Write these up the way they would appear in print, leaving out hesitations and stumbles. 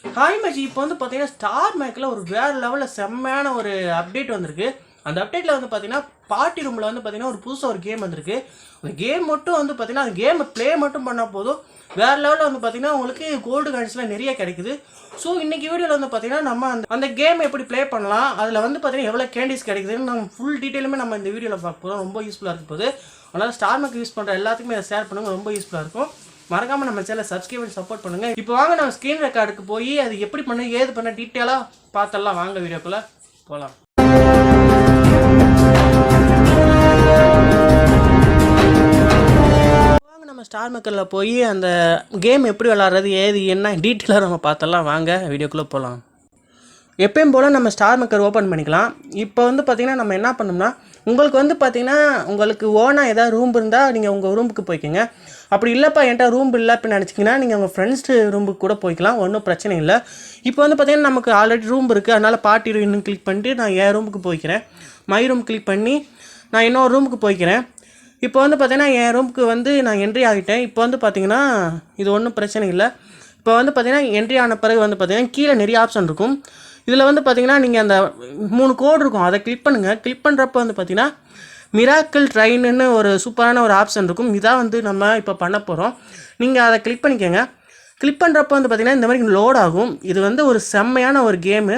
Hi மச்சி, இப்போ வந்து பார்த்தீங்கன்னா StarMakerல ஒரு வேறு லெவலில் செம்மையான ஒரு அப்டேட் வந்திருக்கு. அந்த அப்டேட்டில் வந்து பார்த்தீங்கன்னா பார்ட்டி ரூமில் வந்து பார்த்தீங்கன்னா ஒரு புதுசாக ஒரு கேம் வந்திருக்கு. அந்த கேம் மட்டும் வந்து பார்த்தீங்கன்னா அந்த கேமை ப்ளே மட்டும் பண்ணால் போதும், வேறு லெவலில் வந்து பார்த்தீங்கன்னா உங்களுக்கு கோல்டு காயின்ஸ்லாம் நிறைய கிடைக்குது. ஸோ இன்றைக்கி வீடியோவில் வந்து பார்த்தீங்கன்னா நம்ம அந்த கேம் எப்படி ப்ளே பண்ணலாம், அதில் வந்து பார்த்தீங்கன்னா எவ்வளோ கேண்டிஸ் கிடைக்குதுன்னு நம்ம ஃபுல் டீட்டெயிலுமே நம்ம இந்த வீடியோவில் பார்க்க போகிறோம். ரொம்ப யூஸ்ஃபுல்லாக இருக்க போகுது. அதனால் StarMaker யூஸ் பண்ணுற எல்லாத்துக்குமே அதை ஷேர் பண்ணுங்கள், ரொம்ப யூஸ்ஃபுல்லாக இருக்கும். மறக்காமல் நம்ம சேனலை சப்ஸ்கிரைப் பண்ணி சப்போர்ட் பண்ணுங்கள். இப்போ வாங்க நம்ம ஸ்க்ரீன் ரெக்கார்டுக்கு போய் அது எப்படி பண்ண ஏது பண்ண டீட்டெயிலாக பார்த்தலாம். வாங்க வீடியோக்குள்ளே போகலாம். வாங்க நம்ம StarMakerல போய் அந்த கேம் எப்படி விளாட்றது ஏது என்ன டீட்டெயிலாக நம்ம பார்த்தலாம். வாங்க வீடியோக்குள்ளே போகலாம். எப்பயும் போல் நம்ம StarMaker ஓப்பன் பண்ணிக்கலாம். இப்போ வந்து பார்த்திங்கன்னா நம்ம என்ன பண்ணோம்னா, உங்களுக்கு வந்து பார்த்திங்கன்னா உங்களுக்கு ஓனாக ஏதாவது ரூம் இருந்தால் நீங்கள் உங்கள் ரூமுக்கு போய்க்கோங்க. அப்படி இல்லைப்பா என்கிட்ட ரூம் இல்லை அப்படின்னு நினச்சிங்கன்னா நீங்கள் உங்கள் ஃப்ரெண்ட்ஸ் ரூமுக்கு கூட போய்க்கலாம், ஒன்றும் பிரச்சனை இல்லை. இப்போ வந்து பார்த்திங்கன்னா நமக்கு ஆல்ரெடி ரூம் இருக்குது, அதனால் பார்ட்டி ரூம் கிளிக் பண்ணிட்டு நான் என் ரூமுக்கு போய்க்கிறேன். மை ரூம் கிளிக் பண்ணி நான் இன்னொரு ரூமுக்கு போய்க்கிறேன். இப்போ வந்து பார்த்திங்கன்னா என் ரூமுக்கு வந்து நான் என்ட்ரி ஆகிட்டேன். இப்போ வந்து பார்த்திங்கன்னா இது ஒன்றும் பிரச்சனை இல்லை. இப்போ வந்து பார்த்திங்கன்னா என்ட்ரி ஆன பிறகு வந்து பார்த்திங்கன்னா கீழே நிறைய ஆப்ஷன் இருக்கும். இதில் வந்து பார்த்திங்கன்னா நீங்கள் அந்த 3 கோடு இருக்கும், அதை கிளிக் பண்ணுங்கள். கிளிக் பண்ணுறப்ப வந்து பார்த்திங்கன்னா மிராக்கிள் ட்ரெயின்னு ஒரு சூப்பரான ஒரு ஆப்ஷன் இருக்கும். இதான் வந்து நம்ம இப்போ பண்ண போகிறோம். நீங்கள் அதை கிளிக் பண்ணிக்கோங்க. கிளிக் பண்ணுறப்ப வந்து பார்த்திங்கன்னா இந்த மாதிரி லோட் ஆகும். இது வந்து ஒரு செம்மையான ஒரு கேமு.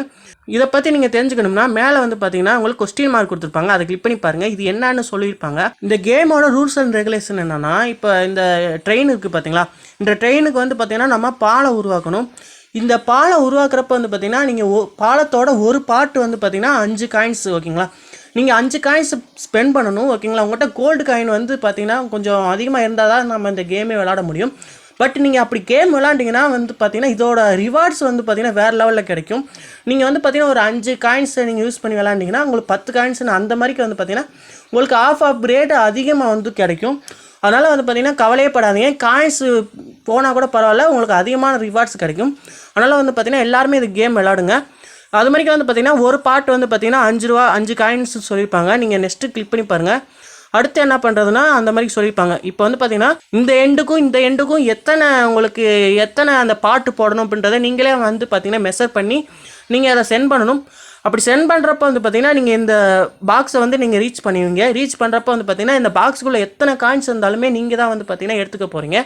இதை பற்றி நீங்கள் தெரிஞ்சுக்கணும்னா மேலே வந்து பார்த்தீங்கன்னா உங்களுக்கு கொஸ்டின் மார்க் கொடுத்துருப்பாங்க, அதை கிளிக் பண்ணி பாருங்கள். இது என்னன்னு சொல்லியிருப்பாங்க. இந்த கேமோட ரூல்ஸ் அண்ட் ரெகுலேஷன் என்னென்னா, இப்போ இந்த ட்ரெயின் இருக்குது பார்த்தீங்களா, இந்த ட்ரெயினுக்கு வந்து பார்த்திங்கன்னா நம்ம பாலை உருவாக்கணும். இந்த பாலை உருவாக்குறப்ப வந்து பார்த்திங்கன்னா நீங்கள் பாலத்தோட ஒரு பாட்டு வந்து பார்த்திங்கன்னா 5 காயின்ஸ், ஓகேங்களா. நீங்கள் 5 காயின்ஸ் ஸ்பெண்ட் பண்ணணும், ஓகேங்களா. உங்கள்கிட்ட கோல்டு காயின் வந்து பார்த்திங்கன்னா கொஞ்சம் அதிகமாக இருந்தால் தான் நம்ம இந்த கேமே விளாட முடியும். பட் நீங்கள் அப்படி கேம் விளாண்டிங்கன்னா வந்து பார்த்தீங்கன்னா இதோட ரிவார்ட்ஸ் வந்து பார்த்தீங்கன்னா வேறு லெவலில் கிடைக்கும். நீங்கள் வந்து பார்த்தீங்கன்னா ஒரு 5 காயின்ஸை நீங்கள் யூஸ் பண்ணி விளாண்டிங்கன்னா உங்களுக்கு 10 காயின்ஸ்னு அந்த மாதிரிக்கு வந்து பார்த்தீங்கன்னா உங்களுக்கு ஆஃப் ரேட் அதிகமாக வந்து கிடைக்கும். அதனால் வந்து பார்த்திங்கன்னா கவலையே படாதீங்க. காயின்ஸு போனால் கூட பரவாயில்ல, உங்களுக்கு அதிகமான ரிவார்ட்ஸ் கிடைக்கும். அதனால் வந்து பார்த்திங்கன்னா எல்லாருமே இது கேம் விளாடுங்க. அது மாதிரிக்கு வந்து பார்த்திங்கன்னா ஒரு பாட்டு வந்து பார்த்திங்கன்னா 5 ரூபா 5 காயின்ஸ் சொல்லியிருப்பாங்க. நீங்கள் நெக்ஸ்ட்டு கிளிக் பண்ணி பாருங்கள். அடுத்து என்ன பண்ணுறதுன்னா அந்த மாதிரி சொல்லியிருப்பாங்க. இப்போ வந்து பார்த்திங்கன்னா இந்த எண்டுக்கும் எத்தனை அந்த பாட்டு போடணும் அப்படின்றத நீங்களே வந்து பார்த்திங்கன்னா மெஷர் பண்ணி நீங்கள் அதை சென்ட் பண்ணணும். அப்படி சென்ட் பண்ணுறப்ப வந்து பார்த்திங்கன்னா நீங்கள் இந்த பாக்ஸை வந்து நீங்கள் ரீச் பண்ணுவீங்க. ரீச் பண்ணுறப்ப வந்து பார்த்திங்கன்னா இந்த பாக்ஸுக்குள்ளே எத்தனை காயின்ஸ் இருந்தாலுமே நீங்கள் தான் வந்து பார்த்திங்கன்னா எடுத்துக்க போகிறீங்க.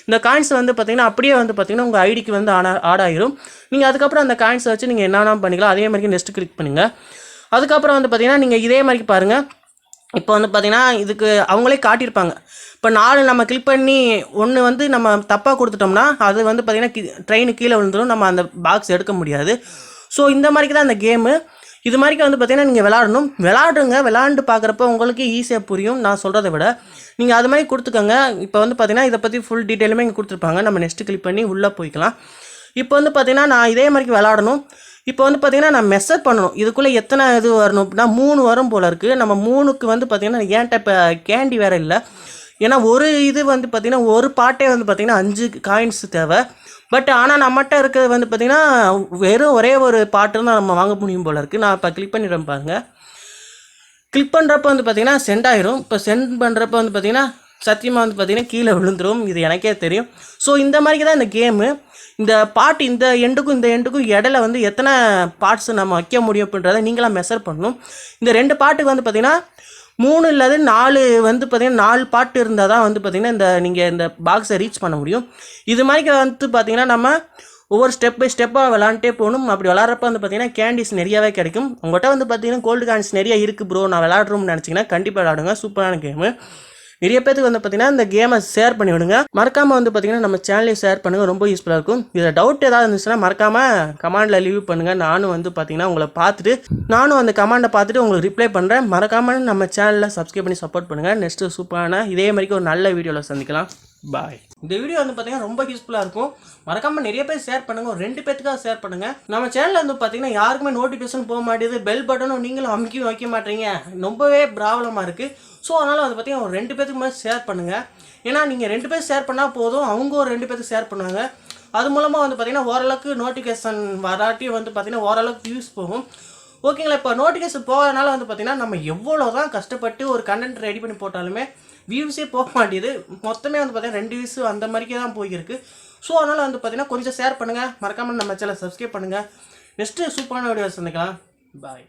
இந்த காயின்ஸ் வந்து பார்த்திங்கன்னா அப்படியே வந்து பார்த்திங்கன்னா உங்கள் ஐடிக்கு வந்து ஆட் ஆகிரும். நீங்கள் அதுக்கப்புறம் அந்த காயின்ஸை வச்சு நீங்கள் என்னென்ன பண்ணிக்கலாம். அதே மாதிரி நெக்ஸ்ட்டு கிளிக் பண்ணுங்கள். அதுக்கப்புறம் வந்து பார்த்திங்கன்னா நீங்கள் இதே மாதிரி பாருங்கள். இப்போ வந்து பார்த்திங்கன்னா இதுக்கு அவங்களே காட்டியிருப்பாங்க. இப்போ 4 நம்ம கிளிக் பண்ணி 1 வந்து நம்ம தப்பாக கொடுத்துட்டோம்னா அது வந்து பார்த்திங்கன்னா ட்ரெயின் கீழே விழுந்துடும், நம்ம அந்த பாக்ஸ் எடுக்க முடியாது. ஸோ இந்த மாதிரிக்கு தான் அந்த கேமு. இது மாதிரிக்கு வந்து பார்த்திங்கன்னா நீங்கள் விளாண்டு பார்க்குறப்ப உங்களுக்கு ஈஸியாக புரியும் நான் சொல்கிறத விட. நீங்கள் அது மாதிரி கொடுத்துக்கோங்க. இப்போ வந்து பார்த்திங்கன்னா இதை பற்றி ஃபுல் டீட்டெயிலுமே இங்கே கொடுத்துருப்பாங்க. நம்ம நெக்ஸ்ட்டு கிளிக் பண்ணி உள்ளே போய்க்கலாம். இப்போ வந்து பார்த்திங்கன்னா நான் இதே மாதிரிக்கு விளாடணும். இப்போ வந்து பார்த்திங்கன்னா நான் மெஷர் பண்ணணும், இதுக்குள்ளே எத்தனை இது வரணும் அப்படின்னா 3 வரும் போல் இருக்குது. நம்ம 3க்கு வந்து பார்த்திங்கன்னா ஏன்ட்ட இப்போ கேண்டி வேறு இல்லை. ஏன்னா ஒரு இது வந்து பார்த்திங்கன்னா ஒரு பாட்டே வந்து பார்த்திங்கன்னா 5 காயின்ஸ் தேவை. பட் ஆனால் நம்மகிட்ட இருக்கிறது வந்து பார்த்திங்கன்னா வெறும் ஒரே ஒரு பாட்டு தான் நம்ம வாங்க முடியும் போல் இருக்குது. நான் இப்போ கிளிக் பண்ணிடுறேன் பாருங்கள். கிளிக் பண்ணுறப்ப வந்து பார்த்திங்கன்னா சென்ட் ஆகிரும். இப்போ சென்ட் பண்ணுறப்ப வந்து பார்த்திங்கன்னா சத்தியமாக வந்து பார்த்திங்கன்னா கீழே விழுந்துடும், இது எனக்கே தெரியும். ஸோ இந்த மாதிரிக்கு தான் இந்த கேமு. இந்த பாட்டு இந்த எண்டுக்கும் இடையில வந்து எத்தனை பார்ட்ஸ் நம்ம வைக்க முடியும் அப்படின்றத நீங்களாம் மெஷர் பண்ணணும். இந்த 2 பாட்டுக்கு வந்து பார்த்திங்கன்னா 3 இல்லாது 4 வந்து பார்த்திங்கன்னா 4 பாட்டு இருந்தால் தான் வந்து பார்த்திங்கன்னா நீங்கள் இந்த பாக்ஸை ரீச் பண்ண முடியும். இது மாதிரி வந்து பார்த்திங்கன்னா நம்ம ஒவ்வொரு ஸ்டெப் பை ஸ்டெப்பாக விளாண்டே போகணும். அப்படி விளாட்றப்ப வந்து பார்த்திங்கன்னா கேண்டிஸ் நிறையாவே கிடைக்கும். உங்கள்கிட்ட வந்து பார்த்திங்கன்னா கோல்டு காயின்ஸ் நிறைய இருக்குது ப்ரோ, நான் விளாட்றோம்னு நினச்சிங்கன்னா கண்டிப்பாக விளாடுங்க. சூப்பரான கேமு. நிறைய பேருக்கு வந்து பார்த்திங்கன்னா இந்த கேமை ஷேர் பண்ணி விடுங்க. மறக்காமல் வந்து பார்த்திங்கன்னா நம்ம சேனலையும் ஷேர் பண்ணுங்கள், ரொம்ப யூஸ்ஃபுல்லாக இருக்கும். இதில் டவுட் ஏதாவது இருந்துச்சுன்னா மறக்காமல் கமெண்டில் லீவ் பண்ணுங்கள். நானும் வந்து பார்த்திங்கன்னா உங்களை பார்த்துட்டு அந்த கமெண்டை பார்த்துட்டு உங்களுக்கு ரிப்ளை பண்ணுறேன். மறக்காமல் நம்ம சேனலில் சப்ஸ்கிரைப் பண்ணி சப்போர்ட் பண்ணுங்கள். நெக்ஸ்ட்டு சூப்பரான இதே மாதிரி ஒரு நல்ல வீடியோவில் சந்திக்கலாம். பாய். இந்த வீடியோ வந்து பார்த்திங்கன்னா ரொம்ப யூஸ்ஃபுல்லாக இருக்கும். மறக்காமல் நிறைய பேர் ஷேர் பண்ணுங்கள், ஒரு 2 பேத்துக்காக ஷேர் பண்ணுங்கள். நம்ம சேனலில் வந்து பார்த்திங்கன்னா யாருக்குமே நோட்டிஃபிகேஷன் போக மாட்டேது, பெல் பட்டனும் நீங்களும் அமைக்கி வைக்க மாட்டீங்க, ரொம்பவே ப்ராப்ளமாக இருக்குது. ஸோ அதனால் வந்து பார்த்திங்கன்னா ஒரு 2 பேத்துக்கு மேலே ஷேர் பண்ணுங்கள். ஏன்னா நீங்கள் 2 பேர் ஷேர் பண்ணால் போதும், அவங்க ஒரு 2 பேருக்கு ஷேர் பண்ணுவாங்க. அது மூலமாக வந்து பார்த்திங்கன்னா ஓரளவுக்கு நோட்டிஃபிகேஷன் வராட்டி வந்து பார்த்திங்கன்னா ஓரளவுக்கு வியூஸ் போகும், ஓகேங்களா. இப்போ நோட்டிஃபிகேஷன் போகிறதுனால வந்து பார்த்திங்கன்னா நம்ம எவ்வளோ தான் கஷ்டப்பட்டு ஒரு கண்டென்ட் ரெடி பண்ணி போட்டாலுமே வியூஸே போக மாட்டேது. மொத்தமே வந்து பார்த்திங்கன்னா 2 வியூஸ் அந்த மாதிரிக்கே தான் போயிருக்கு. ஸோ அதனால் வந்து பார்த்தீங்கன்னா கொஞ்சம் ஷேர் பண்ணுங்கள், மறக்காமல் நம்ம சேனலை சப்ஸ்கிரைப் பண்ணுங்கள். நெக்ஸ்ட்டு சூப்பரான வீடியோ சந்திக்கலாம். பாய்.